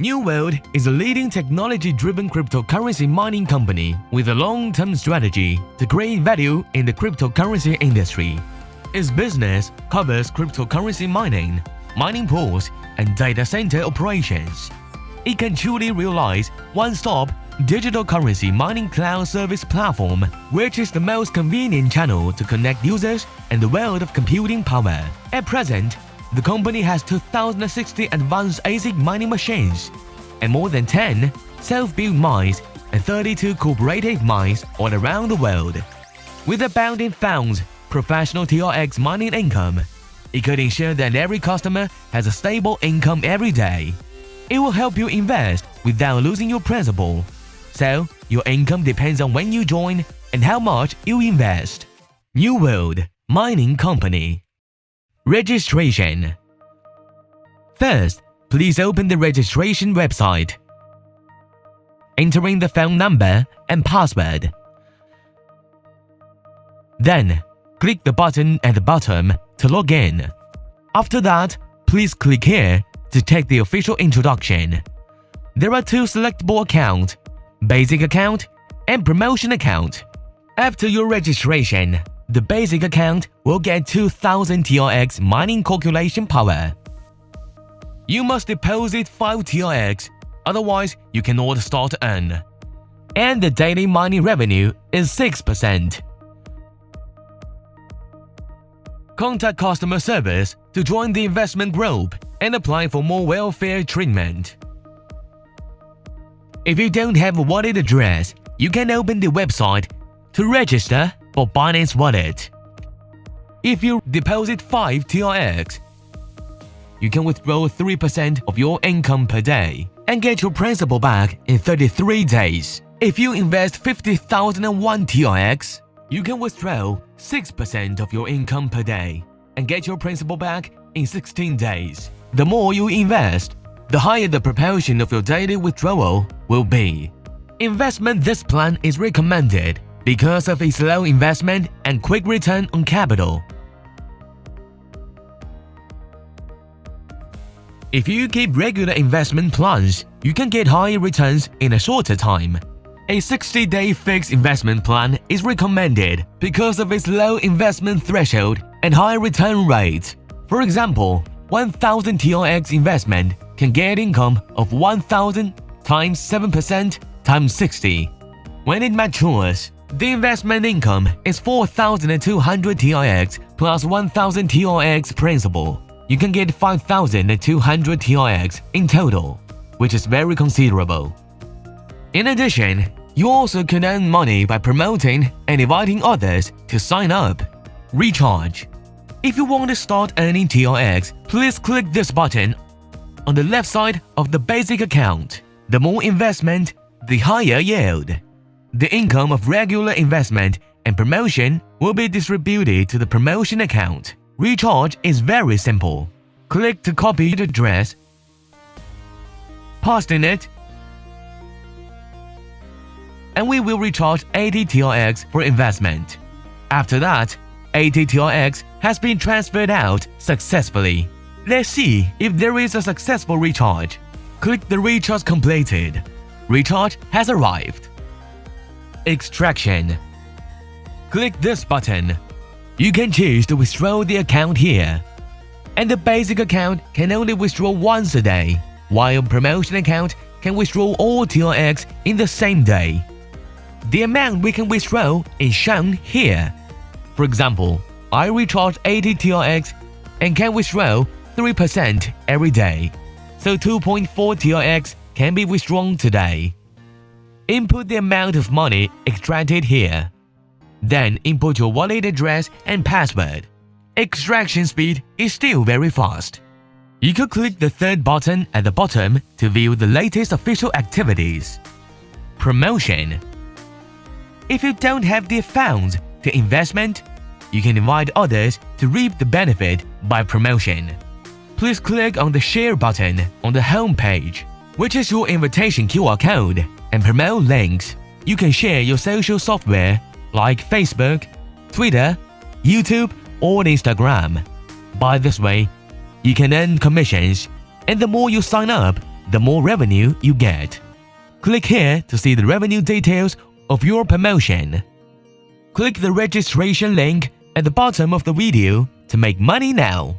New World is a leading technology-driven cryptocurrency mining company with a long-term strategy to create value in the cryptocurrency industry. Its business covers cryptocurrency mining, mining pools, and data center operations. It can truly realize one-stop digital currency mining cloud service platform, which is the most convenient channel to connect users and the world of computing power. At present, the company has 2,060 advanced ASIC mining machines and more than 10 self-built mines and 32 cooperative mines all around the world. With abounding funds, professional TRX mining income, it could ensure that every customer has a stable income every day. It will help you invest without losing your principal. So, your income depends on when you join and how much you invest. New World Mining Company. Registration. First, please open the registration website, entering the phone number and password. Then, click the button at the bottom to log in. After that, please click here to take the official introduction. There are two selectable accounts, Basic Account and Promotion Account. After your registration, the Basic Account will get 2,000 TRX mining calculation power. You must deposit 5 TRX, otherwise you cannot start to earn. And the daily mining revenue is 6%. Contact customer service to join the investment group and apply for more welfare treatment. If you don't have a wallet address, you can open the website to register for Binance Wallet. If you deposit 5 TRX, you can withdraw 3% of your income per day and get your principal back in 33 days. If you invest 50,001 TRX, you can withdraw 6% of your income per day and get your principal back in 16 days. The more you invest, the higher the proportion of your daily withdrawal will be. Investment this plan is recommended because of its low investment and quick return on capital. If you keep regular investment plans, you can get higher returns in a shorter time. A 60-day fixed investment plan is recommended because of its low investment threshold and high return rate. For example, 1,000 TRX investment can get income of 1,000 times 7% times 60. When it matures, the investment income is 4,200 TRX plus 1,000 TRX principal. You can get 5,200 TRX in total, which is very considerable. In addition, you also can earn money by promoting and inviting others to sign up. Recharge. If you want to start earning TRX, please click this button on the left side of the Basic Account. The more investment, the higher yield. The income of regular investment and promotion will be distributed to the Promotion Account. Recharge is very simple. Click to copy the address, paste in it, and we will recharge 80 TRX for investment. After that, 80 TRX has been transferred out successfully. Let's see if there is a successful recharge. Click the recharge completed. Recharge has arrived. Extraction. Click this button. You can choose to withdraw the account here. And the Basic Account can only withdraw once a day, while Promotion Account can withdraw all TRX in the same day. The amount we can withdraw is shown here. For example, I recharge 80 TRX and can withdraw 3% every day, so 2.4 TRX can be withdrawn today. Input the amount of money extracted here. Then input your wallet address and password. Extraction speed is still very fast. You could click the third button at the bottom to view the latest official activities. Promotion. If you don't have the funds to investment, you can invite others to reap the benefit by promotion. Please click on the Share button on the home page, which is your invitation QR code, and promote links. You can share your social software like Facebook, Twitter, YouTube, or Instagram. By this way, you can earn commissions, and the more you sign up, the more revenue you get. Click here to see the revenue details of your promotion. Click the registration link at the bottom of the video to make money now.